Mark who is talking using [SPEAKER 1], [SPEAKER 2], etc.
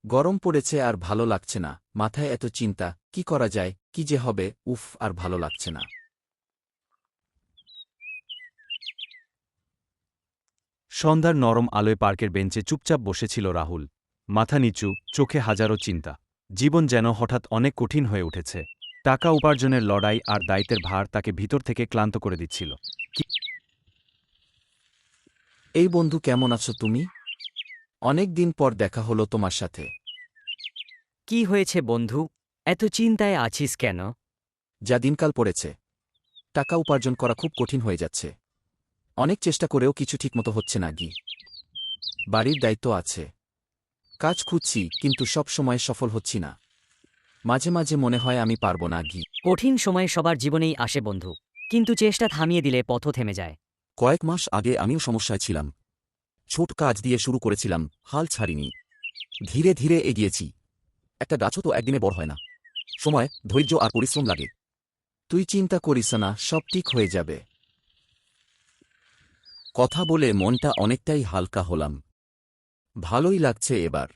[SPEAKER 1] গরম পড়েছে আর ভালো লাগছে না, মাথায় এত চিন্তা, কি করা যায়, কি যে হবে, উফ, আর ভালো লাগছে না।
[SPEAKER 2] সন্ধ্যার নরম আলোয় পার্কের বেঞ্চে চুপচাপ বসেছিল রাহুল। মাথা নিচু, চোখে হাজারো চিন্তা। জীবন যেন হঠাৎ অনেক কঠিন হয়ে উঠেছে। টাকা উপার্জনের লড়াই আর দায়িত্বের ভার তাকে ভিতর থেকে ক্লান্ত করে দিচ্ছিল।
[SPEAKER 1] এই বন্ধু, কেমন আছো তুমি? অনেক দিন পর দেখা হলো তোমার সাথে।
[SPEAKER 3] কি হয়েছে বন্ধু, এত চিন্তায় আছিস কেন?
[SPEAKER 1] যা দিনকাল পড়েছে, টাকা উপার্জন করা খুব কঠিন হয়ে যাচ্ছে। অনেক চেষ্টা করেও কিছু ঠিকমতো হচ্ছে না গি। বাড়ির দায়িত্ব আছে, কাজ খুঁজছি, কিন্তু সব সময় সফল হচ্ছি না। মাঝে মাঝে মনে হয় আমি পারবো না গি।
[SPEAKER 3] কঠিন সময় সবার জীবনেই আসে বন্ধু, কিন্তু চেষ্টা থামিয়ে দিলে পথও থেমে যায়।
[SPEAKER 1] কয়েক মাস আগে আমিও সমস্যায় ছিলাম। ছোট কাজ দিয়ে শুরু করেছিলাম, হাল ছাড়িনি। ধীরে ধীরে এগিয়েছি। একটা গাছও তো একদিনে বড় হয় না, সময়, ধৈর্য আর পরিশ্রম লাগে। তুই চিন্তা করিস না, সব ঠিক হয়ে যাবে। কথা বলে মনটা অনেকটাই হালকা হলাম। ভালোই লাগছে এবার।